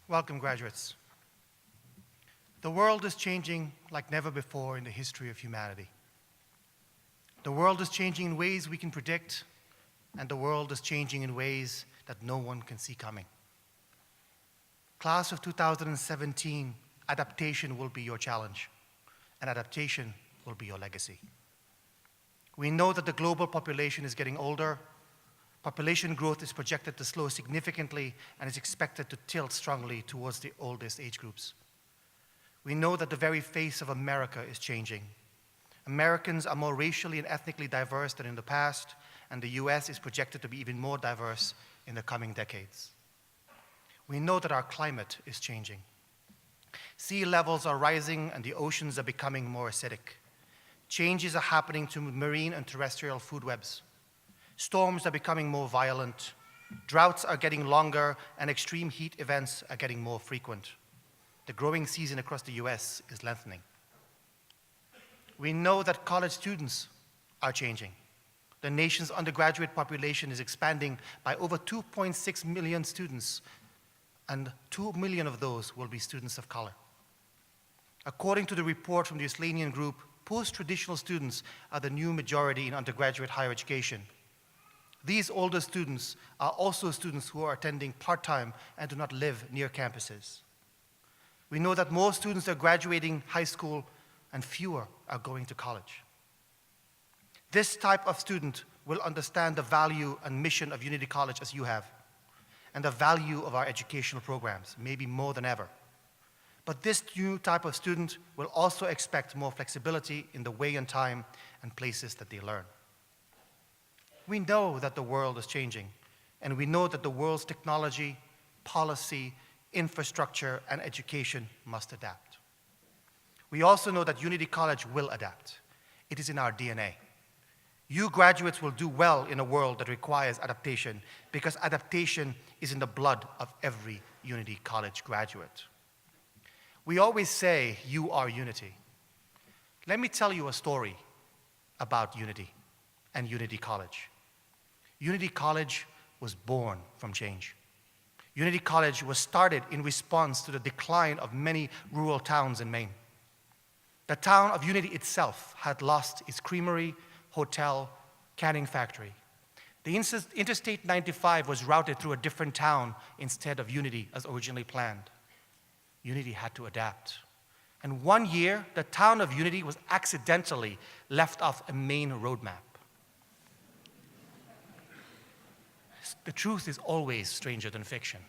Welcome, graduates. The world is changing like never before in the history of humanity. The world is changing in ways we can predict, and the world is changing in ways that no one can see coming. Class of 2017, adaptation will be your challenge, and adaptation will be your legacy. We know that the global population is getting older. Population growth is projected to slow significantly and is expected to tilt strongly towards the oldest age groups. We know that the very face of America is changing. Americans are more racially and ethnically diverse than in the past, and the US is projected to be even more diverse in the coming decades. We know that our climate is changing. Sea levels are rising and the oceans are becoming more acidic. Changes are happening to marine and terrestrial food webs. Storms are becoming more violent, droughts are getting longer, and extreme heat events are getting more frequent. The growing season across the US is lengthening. We know that college students are changing. The nation's undergraduate population is expanding by over 2.6 million students, and 2 million of those will be students of color. According to the report from the Islanian group, post-traditional students are the new majority in undergraduate higher education. These older students are also students who are attending part-time and do not live near campuses. We know that more students are graduating high school and fewer are going to college. This type of student will understand the value and mission of Unity College as you have, and the value of our educational programs, maybe more than ever. But this new type of student will also expect more flexibility in the way and time and places that they learn. We know that the world is changing, and we know that the world's technology, policy, infrastructure, and education must adapt. We also know that Unity College will adapt. It is in our DNA. You graduates will do well in a world that requires adaptation, because adaptation is in the blood of every Unity College graduate. We always say, you are Unity. Let me tell you a story about Unity and Unity College. Unity College was born from change. Unity College was started in response to the decline of many rural towns in Maine. The town of Unity itself had lost its creamery, hotel, canning factory. The Interstate 95 was routed through a different town instead of Unity as originally planned. Unity had to adapt. And one year, the town of Unity was accidentally left off a Maine roadmap. The truth is always stranger than fiction.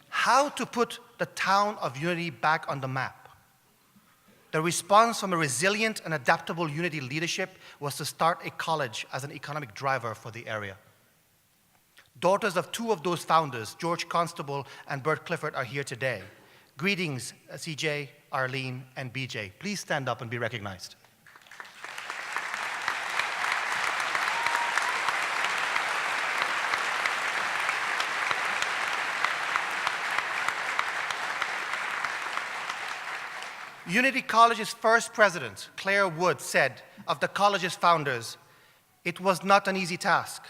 How to put the town of Unity back on the map? The response from a resilient and adaptable Unity leadership was to start a college as an economic driver for the area. Daughters of two of those founders, George Constable and Bert Clifford, are here today. Greetings, CJ, Arlene, and BJ. Please stand up and be recognized. Unity College's first president, Claire Wood, said of the college's founders, "It was not an easy task.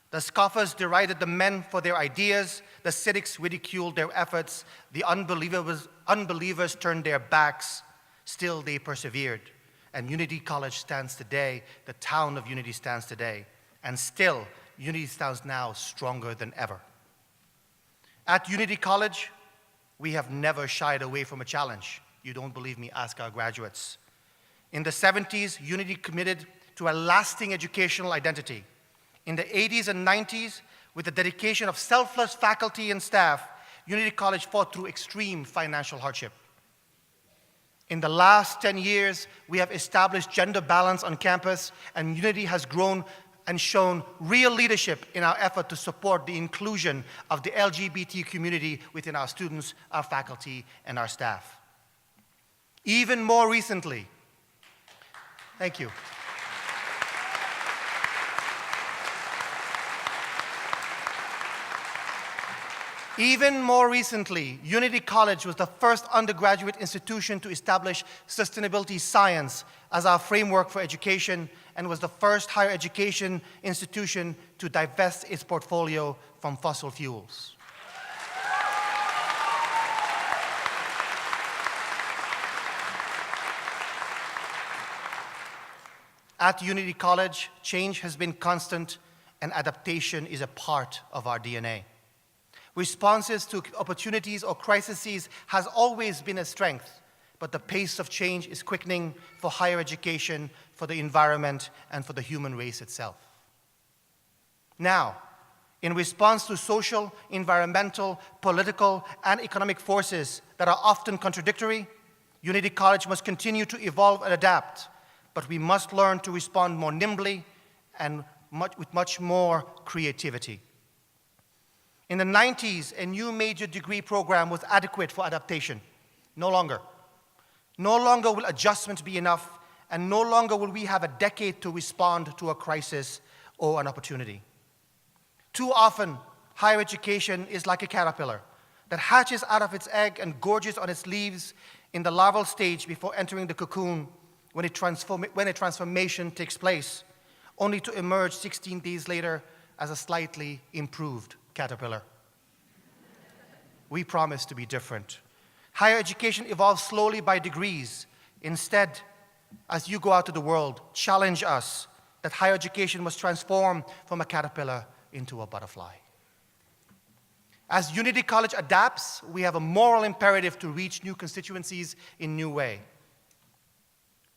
The scoffers derided the men for their ideas, the cynics ridiculed their efforts, the unbelievers turned their backs. Still, they persevered. And Unity College stands today, the town of Unity stands today, and still, Unity stands now stronger than ever." At Unity College, we have never shied away from a challenge. You don't believe me? Ask our graduates. In the 70s, Unity committed to a lasting educational identity. In the 80s and 90s, with the dedication of selfless faculty and staff, Unity College fought through extreme financial hardship. In the last 10 years, we have established gender balance on campus, and Unity has grown and shown real leadership in our effort to support the inclusion of the LGBT community within our students, our faculty, and our staff. Even more recently, thank you. Even more recently, Unity College was the first undergraduate institution to establish sustainability science as our framework for education, and was the first higher education institution to divest its portfolio from fossil fuels. At Unity College, change has been constant and adaptation is a part of our DNA. Responses to opportunities or crises has always been a strength, but the pace of change is quickening for higher education, for the environment, and for the human race itself. Now, in response to social, environmental, political, and economic forces that are often contradictory, Unity College must continue to evolve and adapt, but we must learn to respond more nimbly and with much more creativity. In the 90s, a new major degree program was adequate for adaptation. No longer. No longer will adjustment be enough, and no longer will we have a decade to respond to a crisis or an opportunity. Too often, higher education is like a caterpillar that hatches out of its egg and gorges on its leaves in the larval stage before entering the cocoon when a transformation takes place, only to emerge 16 days later as a slightly improved caterpillar. We promise to be different. Higher education evolves slowly by degrees. Instead, as you go out to the world, challenge us that higher education must transform from a caterpillar into a butterfly. As Unity College adapts, we have a moral imperative to reach new constituencies in new way.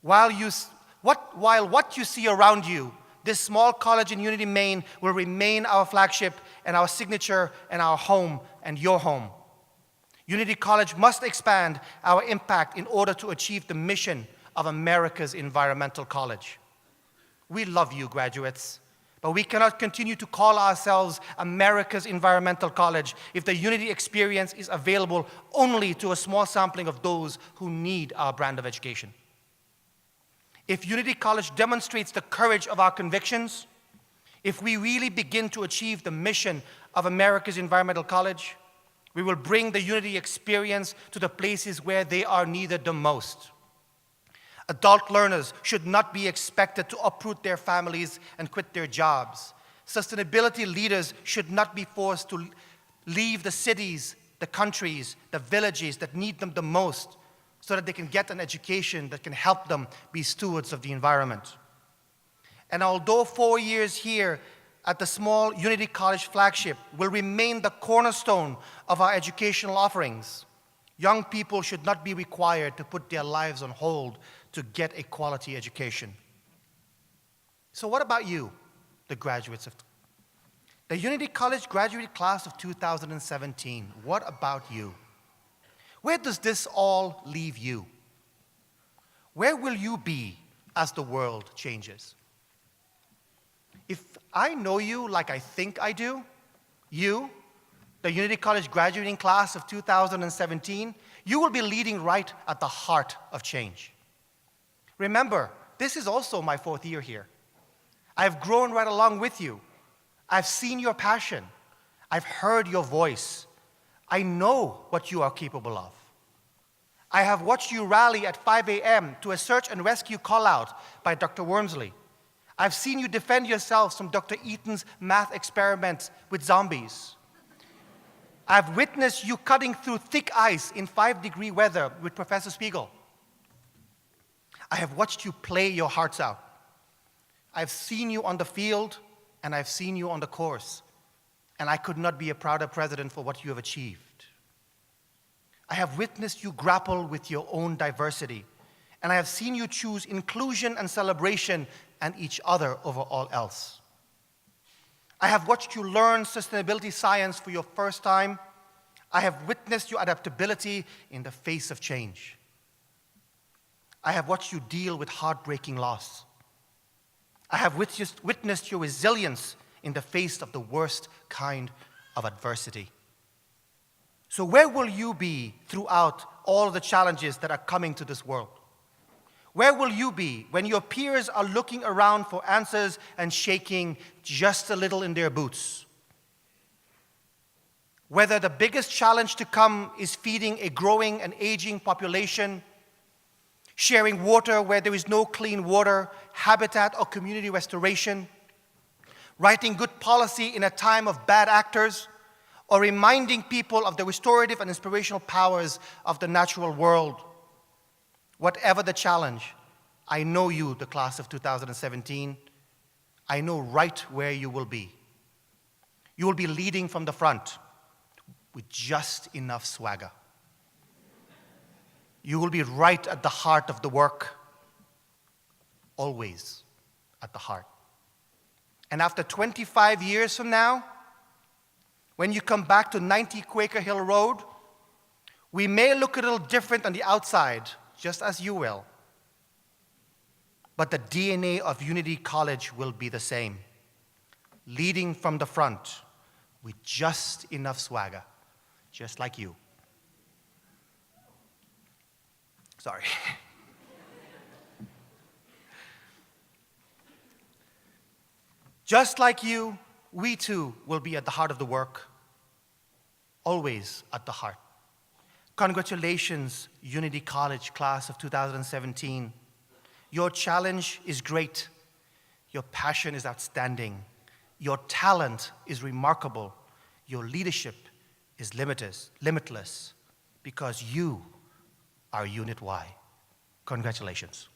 While what you see around you, this small college in Unity, Maine, will remain our flagship and our signature and our home and your home. Unity College must expand our impact in order to achieve the mission of America's environmental college. We love you, graduates, but we cannot continue to call ourselves America's environmental college if the Unity experience is available only to a small sampling of those who need our brand of education. If Unity College demonstrates the courage of our convictions, if we really begin to achieve the mission of America's environmental college, we will bring the Unity experience to the places where they are needed the most. Adult learners should not be expected to uproot their families and quit their jobs. Sustainability leaders should not be forced to leave the cities, the countries, the villages that need them the most so that they can get an education that can help them be stewards of the environment. And although 4 years here at the small Unity College flagship will remain the cornerstone of our educational offerings, young people should not be required to put their lives on hold to get a quality education. So what about you, the graduates of the Unity College graduate class of 2017? What about you? Where does this all leave you? Where will you be as the world changes? If I know you like I think I do, you, the Unity College graduating class of 2017, you will be leading right at the heart of change. Remember, this is also my 4th year here. I've grown right along with you. I've seen your passion. I've heard your voice. I know what you are capable of. I have watched you rally at 5 a.m. to a search and rescue call-out by Dr. Wormsley. I've seen you defend yourselves from Dr. Eaton's math experiments with zombies. I've witnessed you cutting through thick ice in 5-degree weather with Professor Spiegel. I have watched you play your hearts out. I've seen you on the field, and I've seen you on the course, and I could not be a prouder president for what you have achieved. I have witnessed you grapple with your own diversity, and I have seen you choose inclusion and celebration and each other over all else. I have watched you learn sustainability science for your first time. I have witnessed your adaptability in the face of change. I have watched you deal with heartbreaking loss. I have witnessed your resilience in the face of the worst kind of adversity. So where will you be throughout all the challenges that are coming to this world? Where will you be when your peers are looking around for answers and shaking just a little in their boots? Whether the biggest challenge to come is feeding a growing and aging population, sharing water where there is no clean water, habitat or community restoration, writing good policy in a time of bad actors, or reminding people of the restorative and inspirational powers of the natural world. Whatever the challenge, I know you, the class of 2017. I know right where you will be. You will be leading from the front with just enough swagger. You will be right at the heart of the work, always at the heart. And after 25 years from now, when you come back to 90 Quaker Hill Road, we may look a little different on the outside, just as you will. But the DNA of Unity College will be the same. Leading from the front with just enough swagger, just like you. Sorry. Just like you, we too will be at the heart of the work, always at the heart. Congratulations, Unity College class of 2017. Your challenge is great. Your passion is outstanding. Your talent is remarkable. Your leadership is limitless because you are Unit Y. Congratulations.